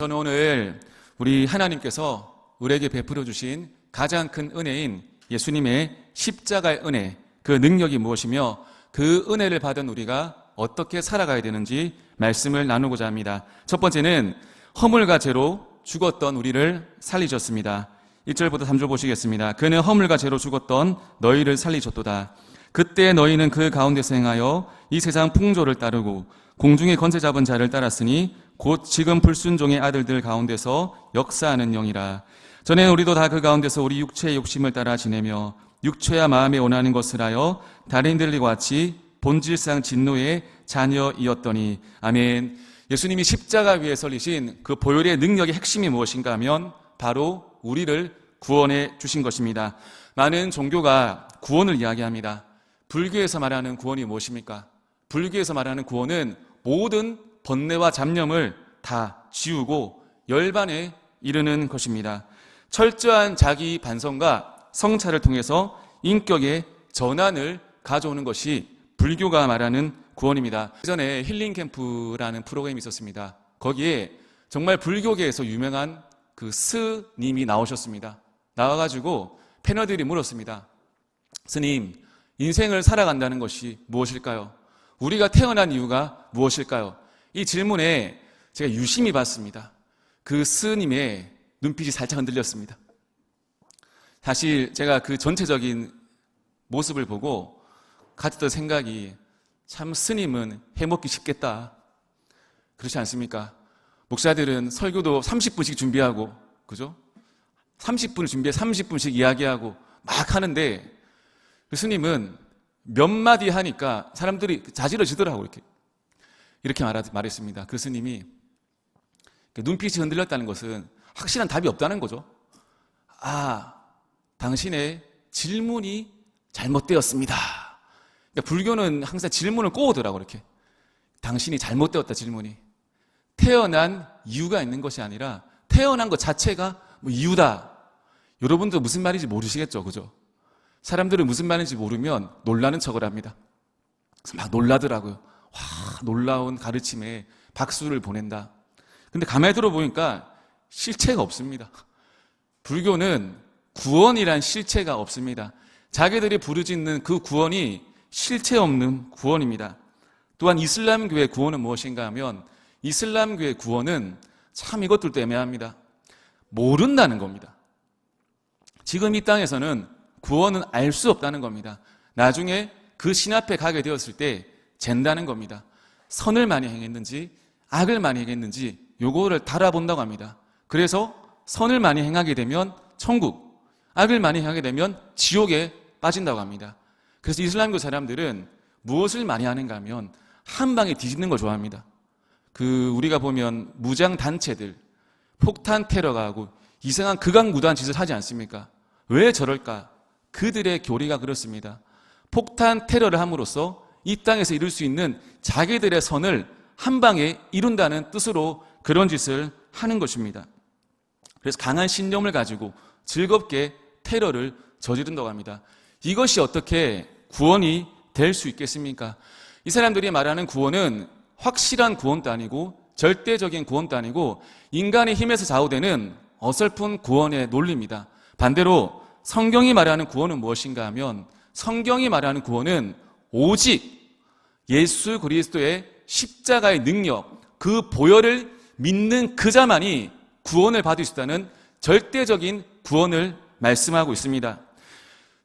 저는 오늘 우리 하나님께서 우리에게 베풀어 주신 가장 큰 은혜인 예수님의 십자가의 은혜, 그 능력이 무엇이며 그 은혜를 받은 우리가 어떻게 살아가야 되는지 말씀을 나누고자 합니다. 첫 번째는 허물과 죄로 죽었던 우리를 살리셨습니다. 1절부터 3절 보시겠습니다. 그는 허물과 죄로 죽었던 너희를 살리셨도다. 그때 너희는 그 가운데서 행하여 이 세상 풍조를 따르고 공중의 권세 잡은 자를 따랐으니 곧 지금 불순종의 아들들 가운데서 역사하는 영이라. 전에는 우리도 다 그 가운데서 우리 육체의 욕심을 따라 지내며 육체와 마음에 원하는 것을 하여 달인들과 같이 본질상 진노의 자녀이었더니. 아멘. 예수님이 십자가 위에 설리신 그 보혈의 능력의 핵심이 무엇인가 하면 바로 우리를 구원해 주신 것입니다. 많은 종교가 구원을 이야기합니다. 불교에서 말하는 구원이 무엇입니까? 불교에서 말하는 구원은 모든 번뇌와 잡념을 다 지우고 열반에 이르는 것입니다. 철저한 자기 반성과 성찰을 통해서 인격의 전환을 가져오는 것이 불교가 말하는 구원입니다. 예전에 힐링 캠프라는 프로그램이 있었습니다. 거기에 정말 불교계에서 유명한 그 스님이 나오셨습니다. 나와가지고 패널들이 물었습니다. 스님, 인생을 살아간다는 것이 무엇일까요? 우리가 태어난 이유가 무엇일까요? 이 질문에 제가 유심히 봤습니다. 그 스님의 눈빛이 살짝 흔들렸습니다. 사실 제가 그 전체적인 모습을 보고 가졌던 생각이 참 스님은 해먹기 쉽겠다. 그렇지 않습니까? 목사들은 설교도 30분씩 준비하고, 그죠? 30분을 준비해 30분씩 이야기하고 막 하는데 그 스님은 몇 마디 하니까 사람들이 자지러지더라고. 이렇게 말했습니다. 그 스님이 눈빛이 흔들렸다는 것은 확실한 답이 없다는 거죠. 아, 당신의 질문이 잘못되었습니다. 그러니까 불교는 항상 질문을 꼬우더라고. 이렇게 당신이 잘못되었다. 질문이 태어난 이유가 있는 것이 아니라 태어난 것 자체가 뭐 이유다. 여러분도 무슨 말인지 모르시겠죠, 그죠? 사람들은 무슨 말인지 모르면 놀라는 척을 합니다. 그래서 막 놀라더라고요. 와, 놀라운 가르침에 박수를 보낸다. 근데 가만히 들어보니까 실체가 없습니다. 불교는 구원이란 실체가 없습니다. 자기들이 부르짖는 그 구원이 실체 없는 구원입니다. 또한 이슬람교의 구원은 무엇인가 하면 이슬람교의 구원은 참 이것들도 애매합니다. 모른다는 겁니다. 지금 이 땅에서는 구원은 알 수 없다는 겁니다. 나중에 그 신 앞에 가게 되었을 때 잰다는 겁니다. 선을 많이 행했는지 악을 많이 행했는지 요거를 달아본다고 합니다. 그래서 선을 많이 행하게 되면 천국, 악을 많이 행하게 되면 지옥에 빠진다고 합니다. 그래서 이슬람교 사람들은 무엇을 많이 하는가 하면 한 방에 뒤집는 걸 좋아합니다. 우리가 보면 무장 단체들 폭탄 테러가 하고 이상한 극악무도한 짓을 하지 않습니까? 왜 저럴까? 그들의 교리가 그렇습니다. 폭탄 테러를 함으로써 이 땅에서 이룰 수 있는 자기들의 선을 한 방에 이룬다는 뜻으로 그런 짓을 하는 것입니다. 그래서 강한 신념을 가지고 즐겁게 테러를 저지른다고 합니다. 이것이 어떻게 구원이 될 수 있겠습니까? 이 사람들이 말하는 구원은 확실한 구원도 아니고 절대적인 구원도 아니고 인간의 힘에서 좌우되는 어설픈 구원의 논리입니다. 반대로 성경이 말하는 구원은 무엇인가 하면 성경이 말하는 구원은 오직 예수 그리스도의 십자가의 능력, 그 보혈을 믿는 그자만이 구원을 받을 수 있다는 절대적인 구원을 말씀하고 있습니다.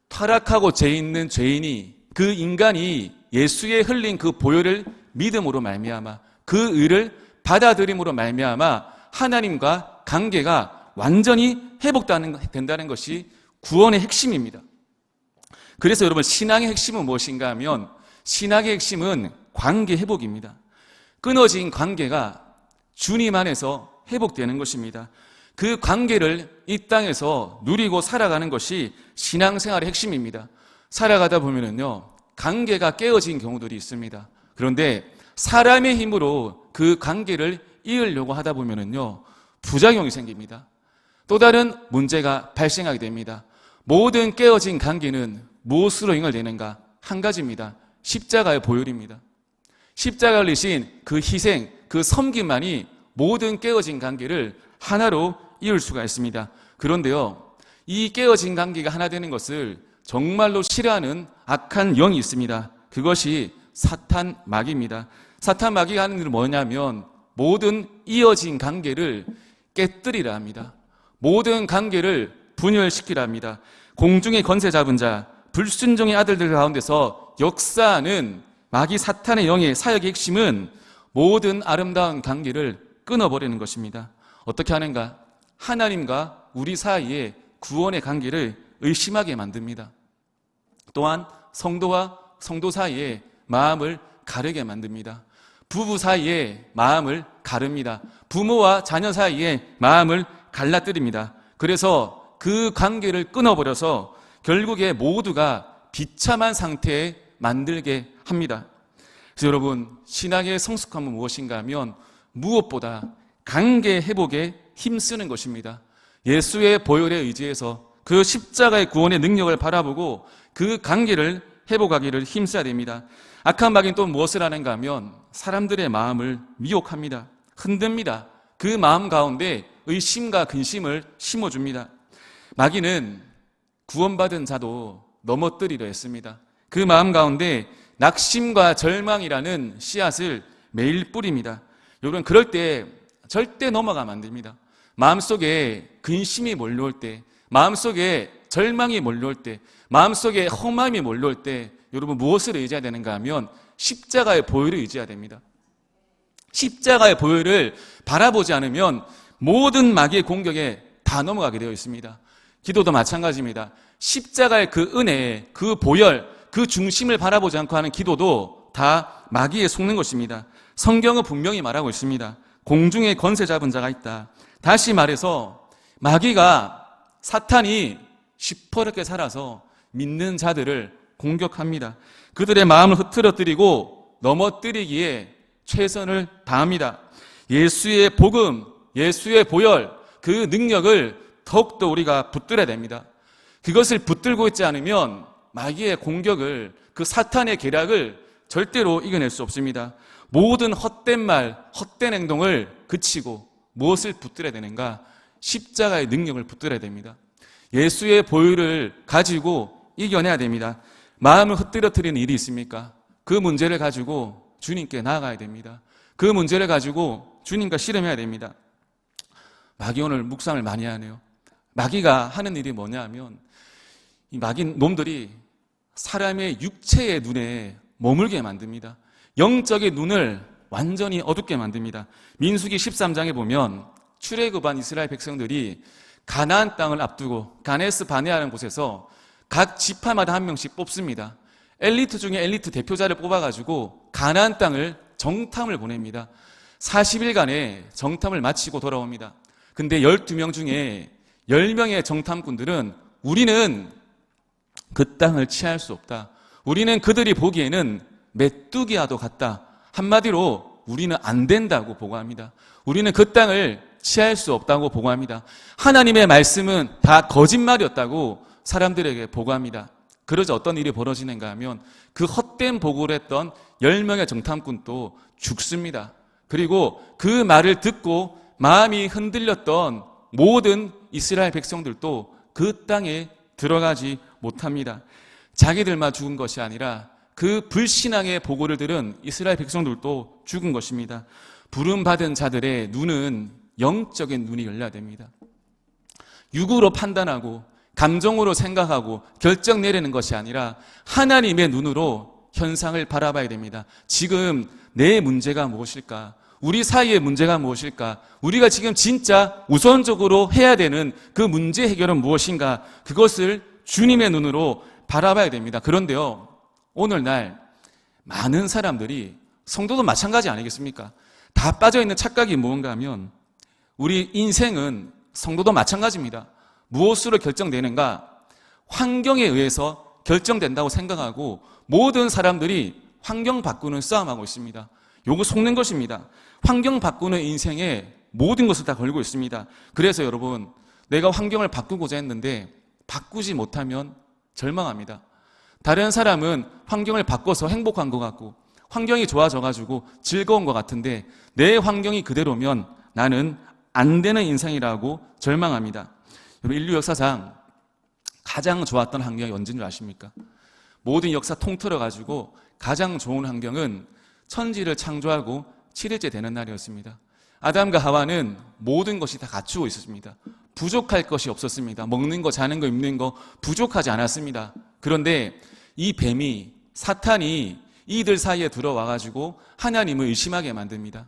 타락하고 죄 있는 죄인이, 그 인간이 예수의 흘린 그 보혈을 믿음으로 말미암아 그 의를 받아들임으로 말미암아 하나님과 관계가 완전히 회복된다는 것이 구원의 핵심입니다. 그래서 여러분, 신앙의 핵심은 무엇인가 하면 신앙의 핵심은 관계 회복입니다. 끊어진 관계가 주님 안에서 회복되는 것입니다. 그 관계를 이 땅에서 누리고 살아가는 것이 신앙생활의 핵심입니다. 살아가다 보면은요, 관계가 깨어진 경우들이 있습니다. 그런데 사람의 힘으로 그 관계를 이으려고 하다 보면은요, 부작용이 생깁니다. 또 다른 문제가 발생하게 됩니다. 모든 깨어진 관계는 무엇으로 연결되는가? 한 가지입니다. 십자가의 보혈입니다. 십자가를 지신 그 희생, 그 섬김만이 모든 깨어진 관계를 하나로 이을 수가 있습니다. 그런데요, 이 깨어진 관계가 하나 되는 것을 정말로 싫어하는 악한 영이 있습니다. 그것이 사탄 마귀입니다. 사탄 마귀가 하는 일은 뭐냐면 모든 이어진 관계를 깨뜨리라 합니다. 모든 관계를 분열시키라 합니다. 공중의 권세 잡은 자, 불순종의 아들들 가운데서 역사하는 마귀 사탄의 영의 사역의 핵심은 모든 아름다운 관계를 끊어버리는 것입니다. 어떻게 하는가? 하나님과 우리 사이에 구원의 관계를 의심하게 만듭니다. 또한 성도와 성도 사이에 마음을 가르게 만듭니다. 부부 사이에 마음을 가릅니다. 부모와 자녀 사이에 마음을 갈라뜨립니다. 그래서 그 관계를 끊어버려서 결국에 모두가 비참한 상태에 만들게 합니다. 그래서 여러분, 신앙의 성숙함은 무엇인가 하면 무엇보다 관계 회복에 힘쓰는 것입니다. 예수의 보혈에 의지해서 그 십자가의 구원의 능력을 바라보고 그 관계를 회복하기를 힘써야 됩니다. 악한 마귀는 또 무엇을 하는가 하면 사람들의 마음을 미혹합니다. 흔듭니다. 그 마음 가운데 의심과 근심을 심어줍니다. 마귀는 구원받은 자도 넘어뜨리려 했습니다. 그 마음 가운데 낙심과 절망이라는 씨앗을 매일 뿌립니다. 여러분, 그럴 때 절대 넘어가면 안 됩니다. 마음속에 근심이 몰려올 때, 마음속에 절망이 몰려올 때, 마음속에 험함이 몰려올 때 여러분 무엇을 의지해야 되는가 하면 십자가의 보혈을 의지해야 됩니다. 십자가의 보혈을 바라보지 않으면 모든 마귀의 공격에 다 넘어가게 되어 있습니다. 기도도 마찬가지입니다. 십자가의 그 은혜, 그 보혈, 그 중심을 바라보지 않고 하는 기도도 다 마귀에 속는 것입니다. 성경은 분명히 말하고 있습니다. 공중에 권세 잡은 자가 있다. 다시 말해서 마귀가, 사탄이 시퍼렇게 살아서 믿는 자들을 공격합니다. 그들의 마음을 흐트러뜨리고 넘어뜨리기에 최선을 다합니다. 예수의 복음, 예수의 보혈, 그 능력을 더욱더 우리가 붙들어야 됩니다. 그것을 붙들고 있지 않으면 마귀의 공격을, 그 사탄의 계략을 절대로 이겨낼 수 없습니다. 모든 헛된 말, 헛된 행동을 그치고 무엇을 붙들어야 되는가? 십자가의 능력을 붙들어야 됩니다. 예수의 보혈을 가지고 이겨내야 됩니다. 마음을 흩뜨려뜨리는 일이 있습니까? 그 문제를 가지고 주님께 나아가야 됩니다. 그 문제를 가지고 주님과 씨름해야 됩니다. 마귀 오늘 묵상을 많이 하네요. 마귀가 하는 일이 뭐냐 하면 이 마귀 놈들이 사람의 육체의 눈에 머물게 만듭니다. 영적인 눈을 완전히 어둡게 만듭니다. 민수기 13장에 보면 출애굽한 이스라엘 백성들이 가나안 땅을 앞두고 가네스 바네아라는 곳에서 각 지파마다 한 명씩 뽑습니다. 엘리트 중에 엘리트 대표자를 뽑아가지고 가나안 땅을 정탐을 보냅니다. 40일간의 정탐을 마치고 돌아옵니다. 근데 12명 중에 10명의 정탐꾼들은 우리는 그 땅을 취할 수 없다. 우리는 그들이 보기에는 메뚜기와도 같다. 한마디로 우리는 안 된다고 보고합니다. 우리는 그 땅을 취할 수 없다고 보고합니다. 하나님의 말씀은 다 거짓말이었다고 사람들에게 보고합니다. 그러자 어떤 일이 벌어지는가 하면 그 헛된 보고를 했던 10명의 정탐꾼도 죽습니다. 그리고 그 말을 듣고 마음이 흔들렸던 모든 이스라엘 백성들도 그 땅에 들어가지 못합니다. 자기들만 죽은 것이 아니라 그 불신앙의 보고를 들은 이스라엘 백성들도 죽은 것입니다. 부름받은 자들의 눈은 영적인 눈이 열려야 됩니다. 육으로 판단하고 감정으로 생각하고 결정 내리는 것이 아니라 하나님의 눈으로 현상을 바라봐야 됩니다. 지금 내 문제가 무엇일까? 우리 사이의 문제가 무엇일까? 우리가 지금 진짜 우선적으로 해야 되는 그 문제 해결은 무엇인가? 그것을 주님의 눈으로 바라봐야 됩니다. 그런데요, 오늘날 많은 사람들이, 성도도 마찬가지 아니겠습니까? 다 빠져있는 착각이 무언가 하면 우리 인생은, 성도도 마찬가지입니다. 무엇으로 결정되는가? 환경에 의해서 결정된다고 생각하고 모든 사람들이 환경 바꾸는 싸움하고 있습니다. 요거 속는 것입니다. 환경 바꾸는 인생에 모든 것을 다 걸고 있습니다. 그래서 여러분, 내가 환경을 바꾸고자 했는데 바꾸지 못하면 절망합니다. 다른 사람은 환경을 바꿔서 행복한 것 같고 환경이 좋아져가지고 즐거운 것 같은데 내 환경이 그대로면 나는 안 되는 인생이라고 절망합니다. 여러분, 인류 역사상 가장 좋았던 환경이 언제인 줄 아십니까? 모든 역사 통틀어가지고 가장 좋은 환경은 천지를 창조하고 7일째 되는 날이었습니다. 아담과 하와는 모든 것이 다 갖추고 있었습니다. 부족할 것이 없었습니다. 먹는 거, 자는 거, 입는 거 부족하지 않았습니다. 그런데 이 뱀이, 사탄이 이들 사이에 들어와가지고 하나님을 의심하게 만듭니다.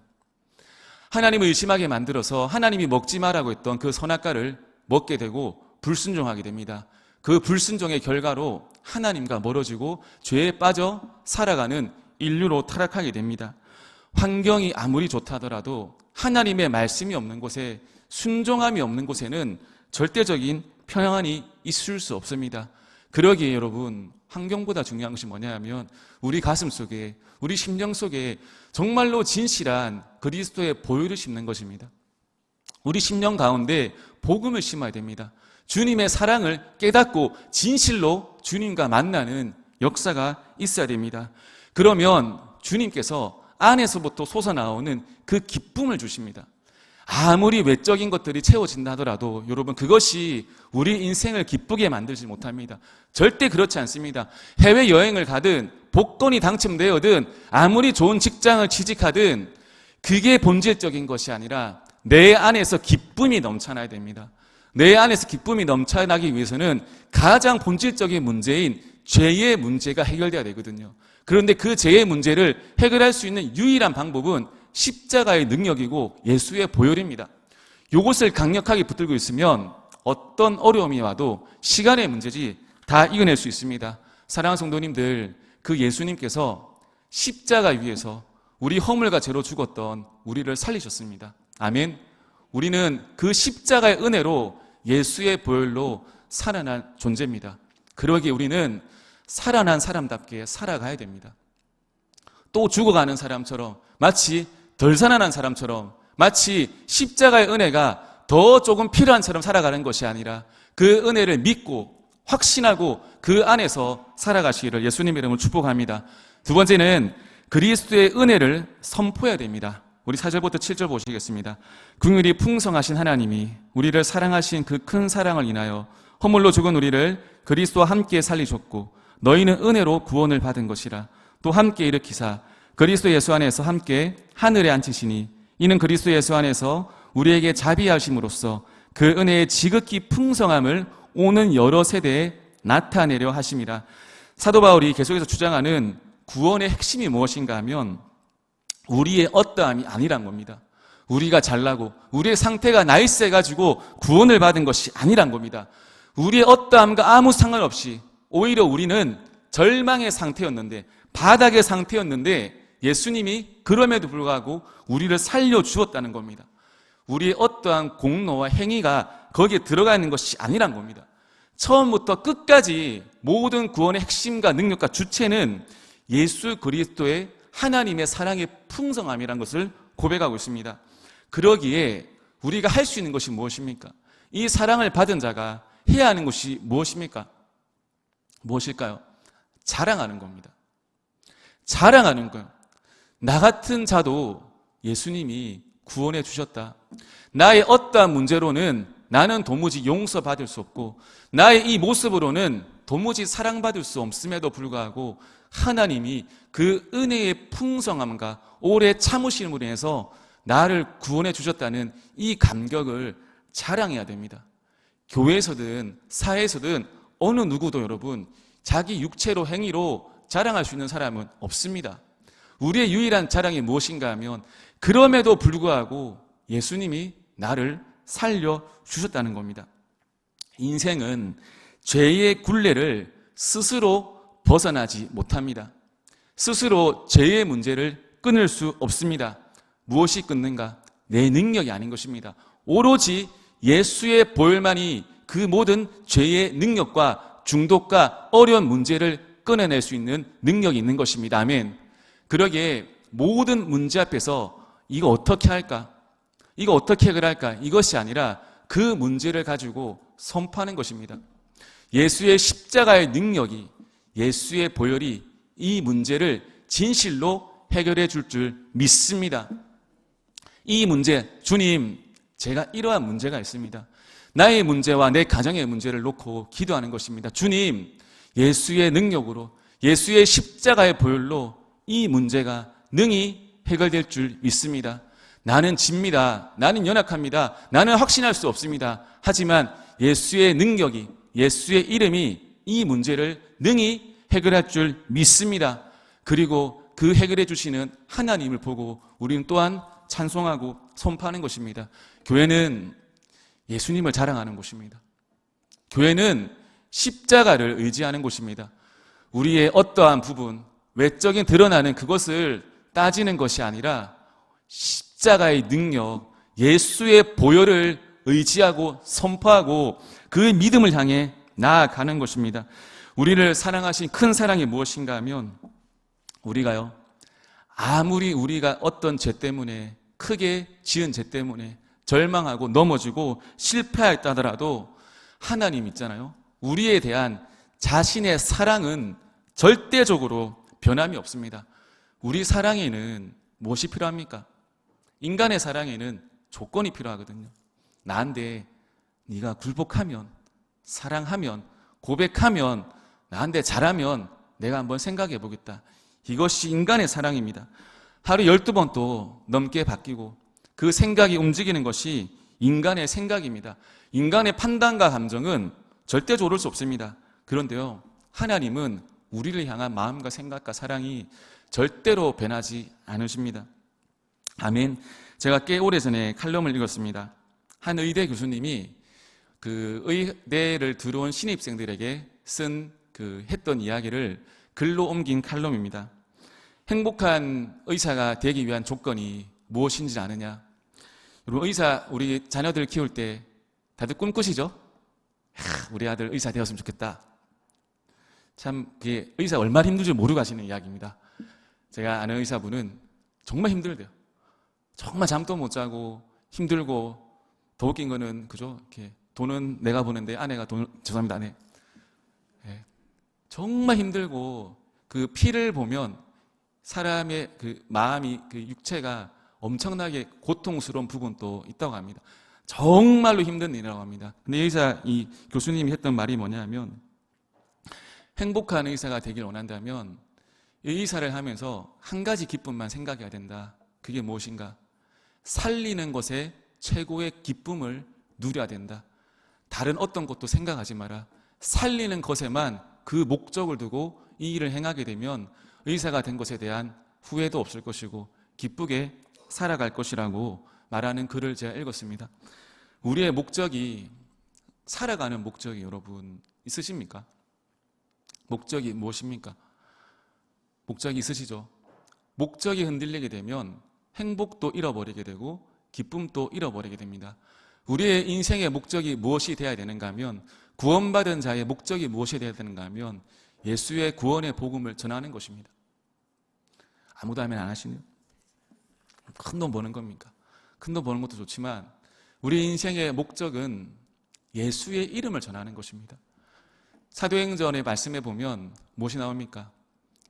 하나님을 의심하게 만들어서 하나님이 먹지 말라고 했던 그 선악과를 먹게 되고 불순종하게 됩니다. 그 불순종의 결과로 하나님과 멀어지고 죄에 빠져 살아가는 인류로 타락하게 됩니다. 환경이 아무리 좋다더라도 하나님의 말씀이 없는 곳에, 순종함이 없는 곳에는 절대적인 평안이 있을 수 없습니다. 그러기에 여러분, 환경보다 중요한 것이 뭐냐 하면 우리 가슴 속에, 우리 심령 속에 정말로 진실한 그리스도의 보혈을 심는 것입니다. 우리 심령 가운데 복음을 심어야 됩니다. 주님의 사랑을 깨닫고 진실로 주님과 만나는 역사가 있어야 됩니다. 그러면 주님께서 안에서부터 솟아나오는 그 기쁨을 주십니다. 아무리 외적인 것들이 채워진다 하더라도 여러분, 그것이 우리 인생을 기쁘게 만들지 못합니다. 절대 그렇지 않습니다. 해외여행을 가든 복권이 당첨되어든 아무리 좋은 직장을 취직하든 그게 본질적인 것이 아니라 내 안에서 기쁨이 넘쳐나야 됩니다. 내 안에서 기쁨이 넘쳐나기 위해서는 가장 본질적인 문제인 죄의 문제가 해결돼야 되거든요. 그런데 그 죄의 문제를 해결할 수 있는 유일한 방법은 십자가의 능력이고 예수의 보혈입니다. 이것을 강력하게 붙들고 있으면 어떤 어려움이 와도 시간의 문제지 다 이겨낼 수 있습니다. 사랑하는 성도님들, 그 예수님께서 십자가 위에서 우리 허물과 죄로 죽었던 우리를 살리셨습니다. 아멘. 우리는 그 십자가의 은혜로 예수의 보혈로 살아난 존재입니다. 그러기에 우리는 살아난 사람답게 살아가야 됩니다. 또 죽어가는 사람처럼, 마치 덜 살아난 사람처럼, 마치 십자가의 은혜가 더 조금 필요한 사람 살아가는 것이 아니라 그 은혜를 믿고 확신하고 그 안에서 살아가시기를 예수님 이름으로 축복합니다. 두 번째는 그리스도의 은혜를 선포해야 됩니다. 우리 4절부터 7절 보시겠습니다. 긍휼이 풍성하신 하나님이 우리를 사랑하신 그 큰 사랑을 인하여 허물로 죽은 우리를 그리스도와 함께 살리셨고 너희는 은혜로 구원을 받은 것이라. 또 함께 일으키사 그리스도 예수 안에서 함께 하늘에 앉히시니 이는 그리스도 예수 안에서 우리에게 자비하심으로써 그 은혜의 지극히 풍성함을 오는 여러 세대에 나타내려 하심이라. 사도 바울이 계속해서 주장하는 구원의 핵심이 무엇인가 하면 우리의 어떠함이 아니란 겁니다. 우리가 잘나고 우리의 상태가 나이스해가지고 구원을 받은 것이 아니란 겁니다. 우리의 어떠함과 아무 상관없이 오히려 우리는 절망의 상태였는데, 바닥의 상태였는데 예수님이 그럼에도 불구하고 우리를 살려주었다는 겁니다. 우리의 어떠한 공로와 행위가 거기에 들어가 있는 것이 아니란 겁니다. 처음부터 끝까지 모든 구원의 핵심과 능력과 주체는 예수 그리스도의 하나님의 사랑의 풍성함이라는 것을 고백하고 있습니다. 그러기에 우리가 할 수 있는 것이 무엇입니까? 이 사랑을 받은 자가 해야 하는 것이 무엇입니까? 무엇일까요? 자랑하는 겁니다. 자랑하는 거예요. 나 같은 자도 예수님이 구원해 주셨다. 나의 어떠한 문제로는 나는 도무지 용서받을 수 없고 나의 이 모습으로는 도무지 사랑받을 수 없음에도 불구하고 하나님이 그 은혜의 풍성함과 오래 참으심으로 인해서 나를 구원해 주셨다는 이 감격을 자랑해야 됩니다. 교회에서든 사회에서든 어느 누구도 여러분 자기 육체로 행위로 자랑할 수 있는 사람은 없습니다. 우리의 유일한 자랑이 무엇인가 하면 그럼에도 불구하고 예수님이 나를 살려주셨다는 겁니다. 인생은 죄의 굴레를 스스로 벗어나지 못합니다. 스스로 죄의 문제를 끊을 수 없습니다. 무엇이 끊는가? 내 능력이 아닌 것입니다. 오로지 예수의 보혈만이 그 모든 죄의 능력과 중독과 어려운 문제를 끊어낼 수 있는 능력이 있는 것입니다. 아멘. 그러기에 모든 문제 앞에서 이거 어떻게 할까? 이거 어떻게 해결할까? 이것이 아니라 그 문제를 가지고 선포하는 것입니다. 예수의 십자가의 능력이, 예수의 보혈이 이 문제를 진실로 해결해 줄 믿습니다. 이 문제, 주님, 제가 이러한 문제가 있습니다. 나의 문제와 내 가정의 문제를 놓고 기도하는 것입니다. 주님, 예수의 능력으로, 예수의 십자가의 보혈로 이 문제가 능히 해결될 줄 믿습니다. 나는 집니다. 나는 연약합니다. 나는 확신할 수 없습니다. 하지만 예수의 능력이, 예수의 이름이 이 문제를 능히 해결할 줄 믿습니다. 그리고 그 해결해 주시는 하나님을 보고 우리는 또한 찬송하고 선포하는 것입니다. 교회는 예수님을 자랑하는 곳입니다. 교회는 십자가를 의지하는 곳입니다. 우리의 어떠한 부분, 외적인 드러나는 그것을 따지는 것이 아니라 십자가의 능력, 예수의 보혈을 의지하고 선포하고 그 믿음을 향해 나아가는 것입니다. 우리를 사랑하신 큰 사랑이 무엇인가 하면 우리가요, 아무리 우리가 어떤 죄 때문에, 크게 지은 죄 때문에 절망하고 넘어지고 실패했다 하더라도 하나님 있잖아요. 우리에 대한 자신의 사랑은 절대적으로 변함이 없습니다. 우리 사랑에는 무엇이 필요합니까? 인간의 사랑에는 조건이 필요하거든요. 나한테 네가 굴복하면, 사랑하면, 고백하면, 나한테 잘하면 내가 한번 생각해 보겠다. 이것이 인간의 사랑입니다. 하루 12번 또 넘게 바뀌고 그 생각이 움직이는 것이 인간의 생각입니다. 인간의 판단과 감정은 절대 조를 수 없습니다. 그런데요, 하나님은 우리를 향한 마음과 생각과 사랑이 절대로 변하지 않으십니다. 아멘. 제가 꽤 오래전에 칼럼을 읽었습니다. 한 의대 교수님이 그 의대를 들어온 신입생들에게 했던 이야기를 글로 옮긴 칼럼입니다. 행복한 의사가 되기 위한 조건이 무엇인지 아느냐? 여러분, 우리 자녀들 키울 때 다들 꿈꾸시죠? 우리 아들 의사 되었으면 좋겠다. 참, 그게 의사 얼마나 힘든지 모르고 하시는 이야기입니다. 제가 아는 의사분은 정말 힘들대요. 정말 잠도 못 자고 힘들고, 더 웃긴 거는, 그죠? 이렇게 돈은 내가 버는데 아내가 죄송합니다, 아내. 네. 정말 힘들고, 그 피를 보면 사람의 그 마음이, 그 육체가 엄청나게 고통스러운 부분도 있다고 합니다. 정말로 힘든 일이라고 합니다. 근데 이 교수님이 했던 말이 뭐냐면, 행복한 의사가 되길 원한다면 이 의사를 하면서 한 가지 기쁨만 생각해야 된다. 그게 무엇인가? 살리는 것에 최고의 기쁨을 누려야 된다. 다른 어떤 것도 생각하지 마라. 살리는 것에만 그 목적을 두고 이 일을 행하게 되면 의사가 된 것에 대한 후회도 없을 것이고 기쁘게 살아갈 것이라고 말하는 글을 제가 읽었습니다. 우리의 목적이, 살아가는 목적이 여러분 있으십니까? 목적이 무엇입니까? 목적이 있으시죠? 목적이 흔들리게 되면 행복도 잃어버리게 되고 기쁨도 잃어버리게 됩니다. 우리의 인생의 목적이 무엇이 되어야 되는가 하면, 구원받은 자의 목적이 무엇이 되어야 되는가 하면 예수의 구원의 복음을 전하는 것입니다. 아무도 하면 안 하시네요. 큰 돈 버는 겁니까? 큰 돈 버는 것도 좋지만 우리 인생의 목적은 예수의 이름을 전하는 것입니다. 사도행전의 말씀에 보면 무엇이 나옵니까?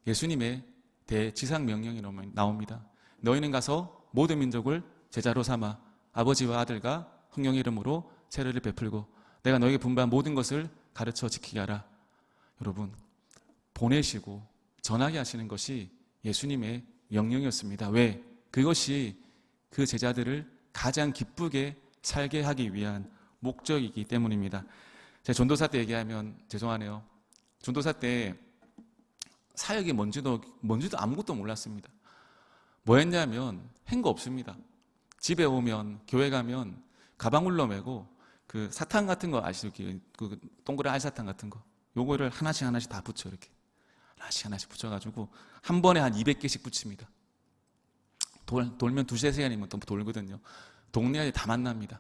예수님의 대지상 명령이 나옵니다. 너희는 가서 모든 민족을 제자로 삼아 아버지와 아들과 성령의 이름으로 세례를 베풀고 내가 너에게 분부한 모든 것을 가르쳐 지키게 하라. 여러분, 보내시고 전하게 하시는 것이 예수님의 명령이었습니다. 왜? 그것이 그 제자들을 가장 기쁘게 살게 하기 위한 목적이기 때문입니다. 제가 전도사 때 얘기하면 죄송하네요. 전도사 때 사역이 뭔지도 아무것도 몰랐습니다. 뭐 했냐면 한 거 없습니다. 집에 오면, 교회 가면 가방 울러매고 그 사탕 같은 거 아시죠? 그 동그란 알사탕 같은 거, 요거를 하나씩 다 붙여. 이렇게 하나씩 붙여가지고 한 번에 한 200개씩 붙입니다. 돌면 2-3시간이면 또 돌거든요. 동네에 다 만납니다.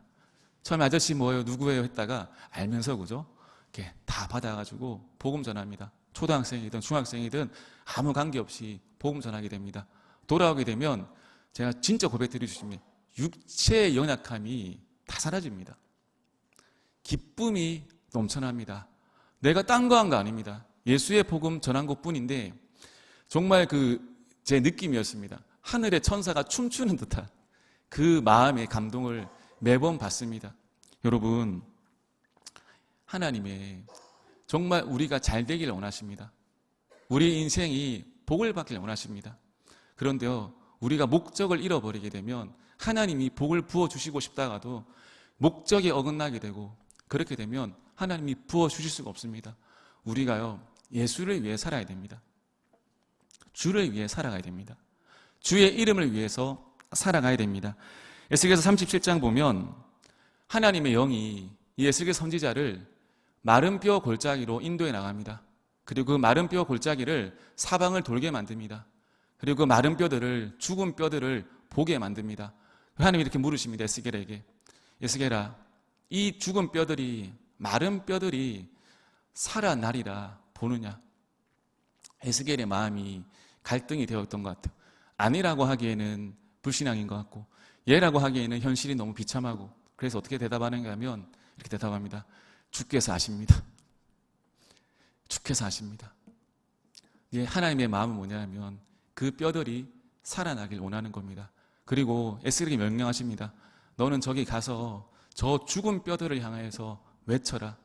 처음에 아저씨 뭐예요? 누구예요? 했다가 알면서, 그죠? 이렇게 다 받아가지고 복음 전합니다. 초등학생이든 중학생이든 아무 관계없이 복음 전하게 됩니다. 돌아오게 되면 제가 진짜 고백드리고 싶습니다. 육체의 연약함이 다 사라집니다. 기쁨이 넘쳐납니다. 내가 딴 거 한 거 아닙니다. 예수의 복음 전한 것뿐인데 정말 제 느낌이었습니다. 하늘의 천사가 춤추는 듯한 그 마음의 감동을 매번 받습니다. 여러분, 하나님의 정말 우리가 잘 되기를 원하십니다. 우리 인생이 복을 받기를 원하십니다. 그런데요, 우리가 목적을 잃어버리게 되면 하나님이 복을 부어주시고 싶다가도 목적에 어긋나게 되고, 그렇게 되면 하나님이 부어주실 수가 없습니다. 우리가요, 예수를 위해 살아야 됩니다. 주를 위해 살아가야 됩니다. 주의 이름을 위해서 살아가야 됩니다. 에스겔서 37장 보면 하나님의 영이 이 에스겔 선지자를 마른 뼈 골짜기로 인도해 나갑니다. 그리고 그 마른 뼈 골짜기를 사방을 돌게 만듭니다. 그리고 그 마른 뼈들을, 죽은 뼈들을 보게 만듭니다. 하나님이 이렇게 물으십니다. 에스겔에게. 에스겔아, 이 죽은 뼈들이, 마른 뼈들이 살아나리라 보느냐? 에스겔의 마음이 갈등이 되었던 것 같아요. 아니라고 하기에는 불신앙인 것 같고, 예라고 하기에는 현실이 너무 비참하고, 그래서 어떻게 대답하는가 하면 이렇게 대답합니다. 주께서 아십니다. 주께서 아십니다. 예, 하나님의 마음은 뭐냐면 그 뼈들이 살아나길 원하는 겁니다. 그리고 에스겔에게 명령하십니다. 너는 저기 가서 저 죽은 뼈들을 향해서 외쳐라.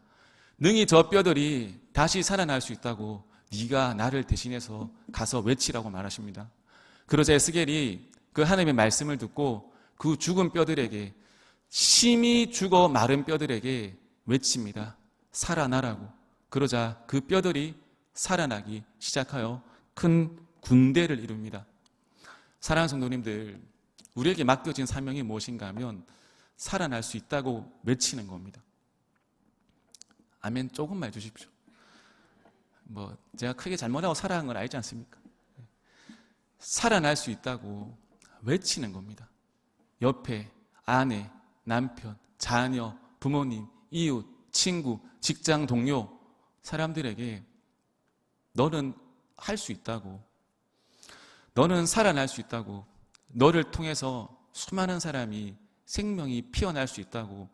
능히 저 뼈들이 다시 살아날 수 있다고 네가 나를 대신해서 가서 외치라고 말하십니다. 그러자 에스겔이 그 하나님의 말씀을 듣고 그 죽은 뼈들에게, 심히 죽어 마른 뼈들에게 외칩니다. 살아나라고. 그러자 그 뼈들이 살아나기 시작하여 큰 군대를 이룹니다. 사랑하는 성도님들, 우리에게 맡겨진 사명이 무엇인가 하면 살아날 수 있다고 외치는 겁니다. 아멘 조금만 해주십시오. 제가 크게 잘못하고 살아간 건 알지 않습니까? 살아날 수 있다고 외치는 겁니다. 옆에 아내, 남편, 자녀, 부모님, 이웃, 친구, 직장 동료, 사람들에게 너는 할 수 있다고, 너는 살아날 수 있다고, 너를 통해서 수많은 사람이 생명이 피어날 수 있다고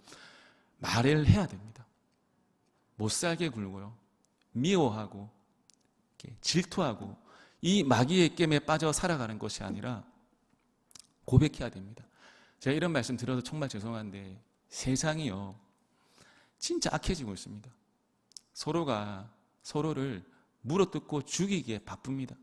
말을 해야 됩니다. 못 살게 굴고요, 미워하고 질투하고 이 마귀의 깸에 빠져 살아가는 것이 아니라 고백해야 됩니다. 제가 이런 말씀 드려도 정말 죄송한데 세상이요 진짜 악해지고 있습니다. 서로가 서로를 물어뜯고 죽이기에 바쁩니다.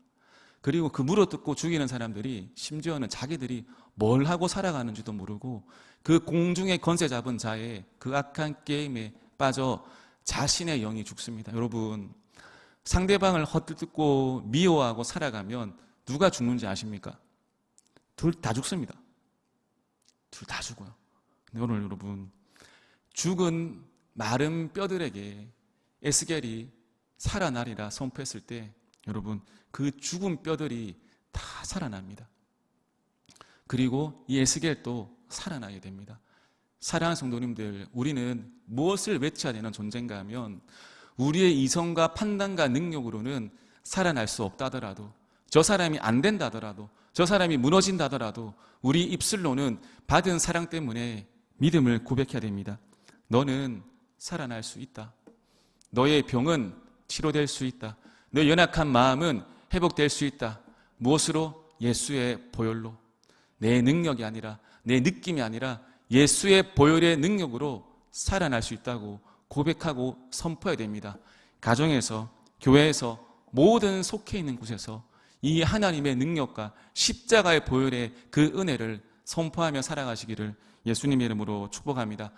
그리고 그 물어뜯고 죽이는 사람들이 심지어는 자기들이 뭘 하고 살아가는지도 모르고 그 공중에 건세 잡은 자의 그 악한 게임에 빠져 자신의 영이 죽습니다. 여러분, 상대방을 헛뜯고 미워하고 살아가면 누가 죽는지 아십니까? 둘 다 죽습니다. 둘 다 죽어요. 근데 오늘 여러분, 죽은 마른 뼈들에게 에스겔이 살아나리라 선포했을 때 여러분, 그 죽은 뼈들이 다 살아납니다. 그리고 이 에스겔도 살아나게 됩니다. 사랑하는 성도님들, 우리는 무엇을 외쳐야 되는 존재인가 하면 우리의 이성과 판단과 능력으로는 살아날 수 없다더라도, 저 사람이 안 된다더라도, 저 사람이 무너진다더라도 우리 입술로는 받은 사랑 때문에 믿음을 고백해야 됩니다. 너는 살아날 수 있다. 너의 병은 치료될 수 있다. 너의 연약한 마음은 회복될 수 있다. 무엇으로? 예수의 보혈로. 내 능력이 아니라, 내 느낌이 아니라 예수의 보혈의 능력으로 살아날 수 있다고 고백하고 선포해야 됩니다. 가정에서, 교회에서, 모든 속해 있는 곳에서 이 하나님의 능력과 십자가의 보혈의 그 은혜를 선포하며 살아가시기를 예수님의 이름으로 축복합니다.